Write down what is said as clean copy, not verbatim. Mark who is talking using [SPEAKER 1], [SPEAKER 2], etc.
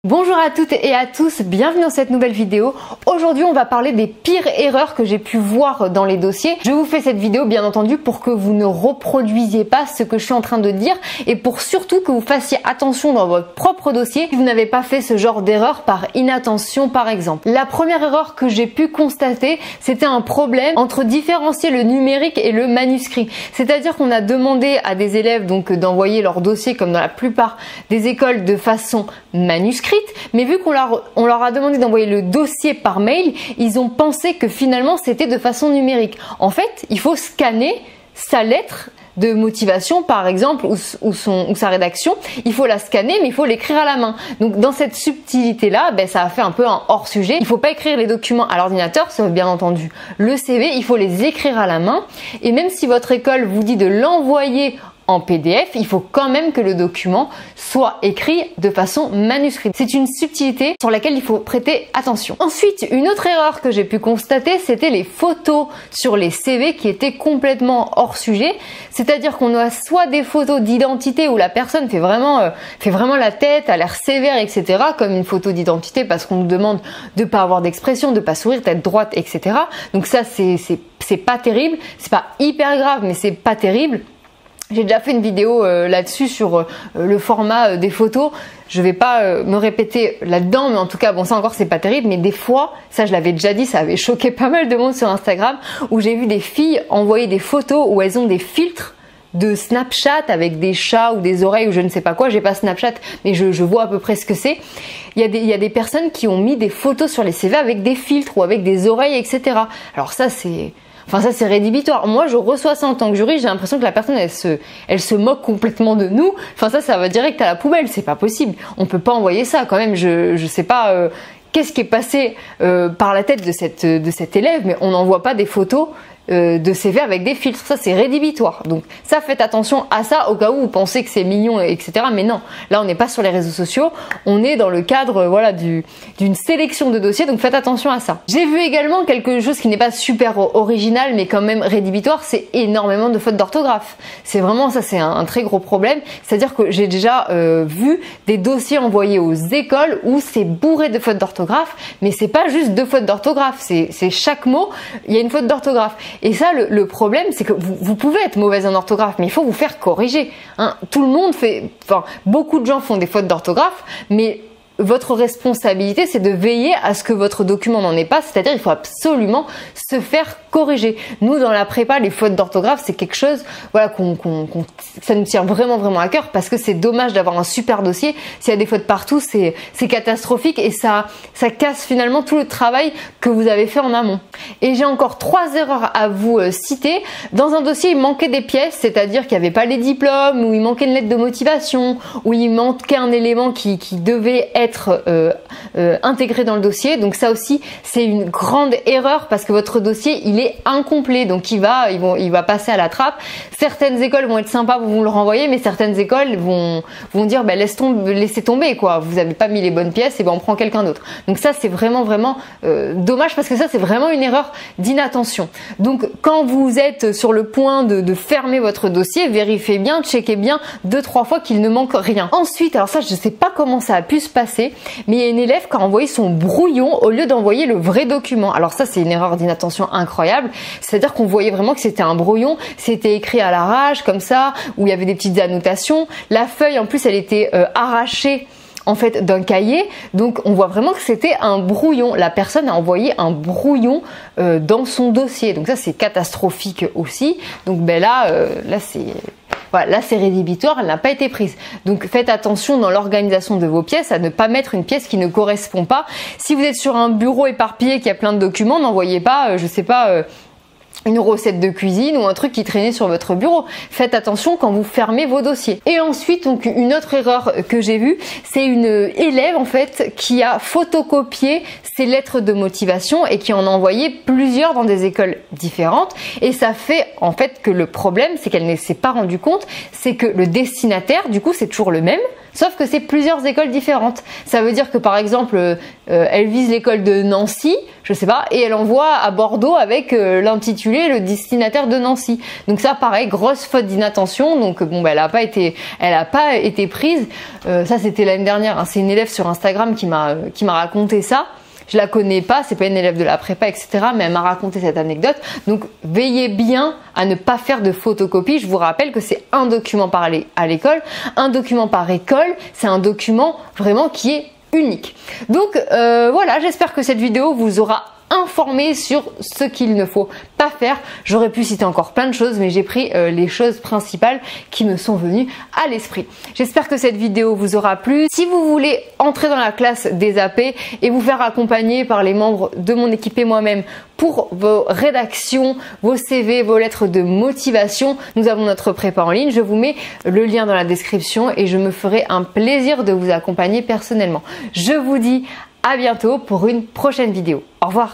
[SPEAKER 1] Bonjour à toutes et à tous, bienvenue dans cette nouvelle vidéo. Aujourd'hui on va parler des pires erreurs que j'ai pu voir dans les dossiers. Je vous fais cette vidéo bien entendu pour que vous ne reproduisiez pas ce que je suis en train de dire et pour surtout que vous fassiez attention dans votre propre dossier si vous n'avez pas fait ce genre d'erreur par inattention par exemple. La première erreur que j'ai pu constater, c'était un problème entre différencier le numérique et le manuscrit. C'est-à-dire qu'on a demandé à des élèves donc d'envoyer leur dossier comme dans la plupart des écoles de façon manuscrite. Mais vu qu'on leur a demandé d'envoyer le dossier par mail, ils ont pensé que finalement c'était de façon numérique. En fait, il faut scanner sa lettre de motivation par exemple ou sa rédaction, il faut la scanner mais il faut l'écrire à la main. Donc dans cette subtilité là, ça a fait un peu un hors sujet. Il faut pas écrire les documents à l'ordinateur, sauf bien entendu le CV, il faut les écrire à la main et même si votre école vous dit de l'envoyer en PDF, il faut quand même que le document soit écrit de façon manuscrite. C'est une subtilité sur laquelle il faut prêter attention. Ensuite, une autre erreur que j'ai pu constater, c'était les photos sur les CV qui étaient complètement hors sujet. C'est-à-dire qu'on a soit des photos d'identité où la personne fait vraiment la tête, a l'air sévère, etc. comme une photo d'identité parce qu'on nous demande de pas avoir d'expression, de pas sourire, tête droite, etc. Donc ça, c'est pas terrible. C'est pas hyper grave, mais c'est pas terrible. J'ai déjà fait une vidéo là-dessus sur le format des photos. Je vais pas me répéter là-dedans, mais en tout cas, bon, ça encore, c'est pas terrible. Mais des fois, ça, je l'avais déjà dit, ça avait choqué pas mal de monde sur Instagram, où j'ai vu des filles envoyer des photos où elles ont des filtres de Snapchat avec des chats ou des oreilles ou je ne sais pas quoi. J'ai pas Snapchat, mais je vois à peu près ce que c'est. Il y a des personnes qui ont mis des photos sur les CV avec des filtres ou avec des oreilles, etc. Alors ça, c'est rédhibitoire. Moi, je reçois ça en tant que jury, j'ai l'impression que la personne, elle se moque complètement de nous. Enfin, ça va direct à la poubelle, c'est pas possible. On peut pas envoyer ça quand même. Je sais pas qu'est-ce qui est passé par la tête de cet élève, mais on n'envoie pas des photos de CV avec des filtres, ça c'est rédhibitoire. Donc ça, faites attention à ça au cas où vous pensez que c'est mignon, etc. Mais non, là on n'est pas sur les réseaux sociaux, on est dans le cadre d'une sélection de dossiers, donc faites attention à ça. J'ai vu également quelque chose qui n'est pas super original mais quand même rédhibitoire, c'est énormément de fautes d'orthographe. C'est vraiment ça, c'est un très gros problème. C'est-à-dire que j'ai déjà vu des dossiers envoyés aux écoles où c'est bourré de fautes d'orthographe, mais c'est pas juste deux fautes d'orthographe, c'est chaque mot, il y a une faute d'orthographe. Et ça, le problème, c'est que vous pouvez être mauvaise en orthographe, mais il faut vous faire corriger. Tout le monde beaucoup de gens font des fautes d'orthographe, mais votre responsabilité, c'est de veiller à ce que votre document n'en ait pas, c'est-à-dire il faut absolument se faire corriger. Nous, dans la prépa, les fautes d'orthographe, c'est quelque chose, ça nous tient vraiment à cœur parce que c'est dommage d'avoir un super dossier. S'il y a des fautes partout, c'est catastrophique et ça casse finalement tout le travail que vous avez fait en amont. Et j'ai encore 3 erreurs à vous citer. Dans un dossier, il manquait des pièces, c'est-à-dire qu'il n'y avait pas les diplômes, ou il manquait une lettre de motivation, ou il manquait un élément qui devait être intégré dans le dossier. Donc ça aussi, c'est une grande erreur parce que votre dossier, il est incomplet. Donc il va passer à la trappe. Certaines écoles vont être sympas pour vous le renvoyer, mais certaines écoles vont dire laissez tomber quoi. Vous n'avez pas mis les bonnes pièces et on prend quelqu'un d'autre. Donc ça, c'est vraiment dommage parce que ça, c'est vraiment une erreur d'inattention. Donc quand vous êtes sur le point de fermer votre dossier, vérifiez bien, checkez bien 2-3 fois qu'il ne manque rien. Ensuite, alors ça, je sais pas comment ça a pu se passer, mais il y a une élève qui a envoyé son brouillon au lieu d'envoyer le vrai document. Alors ça, c'est une erreur d'inattention incroyable. C'est-à-dire qu'on voyait vraiment que c'était un brouillon, c'était écrit à l'arrache comme ça, où il y avait des petites annotations. La feuille, en plus, elle était arrachée en fait d'un cahier, donc on voit vraiment que c'était un brouillon. La personne a envoyé un brouillon dans son dossier, donc ça c'est catastrophique aussi. Donc là c'est rédhibitoire, elle n'a pas été prise. Donc faites attention dans l'organisation de vos pièces à ne pas mettre une pièce qui ne correspond pas. Si vous êtes sur un bureau éparpillé qui a plein de documents, n'envoyez pas, une recette de cuisine ou un truc qui traînait sur votre bureau. Faites attention quand vous fermez vos dossiers. Et ensuite, donc une autre erreur que j'ai vue, c'est une élève en fait qui a photocopié ses lettres de motivation et qui en a envoyé plusieurs dans des écoles différentes. Et ça fait en fait que le problème, c'est qu'elle ne s'est pas rendue compte, c'est que le destinataire, du coup, c'est toujours le même, sauf que c'est plusieurs écoles différentes. Ça veut dire que par exemple, elle vise l'école de Nancy, je sais pas, et elle envoie à Bordeaux avec l'intitulé le destinataire de Nancy. Donc ça, pareil, grosse faute d'inattention. Donc bon, bah, elle a pas été prise. Ça, c'était l'année dernière. Hein. C'est une élève sur Instagram qui m'a raconté ça. Je la connais pas, c'est pas une élève de la prépa, etc. Mais elle m'a raconté cette anecdote. Donc veillez bien à ne pas faire de photocopie. Je vous rappelle que c'est un document par à l'école, un document par école. C'est un document vraiment qui est unique. Donc voilà, j'espère que cette vidéo vous aura informé sur ce qu'il ne faut pas faire. J'aurais pu citer encore plein de choses, mais j'ai pris les choses principales qui me sont venues à l'esprit. J'espère que cette vidéo vous aura plu. Si vous voulez entrer dans la classe des AP et vous faire accompagner par les membres de mon équipe et moi-même pour vos rédactions, vos CV, vos lettres de motivation, nous avons notre prépa en ligne. Je vous mets le lien dans la description et je me ferai un plaisir de vous accompagner personnellement. Je vous dis à bientôt pour une prochaine vidéo. Au revoir.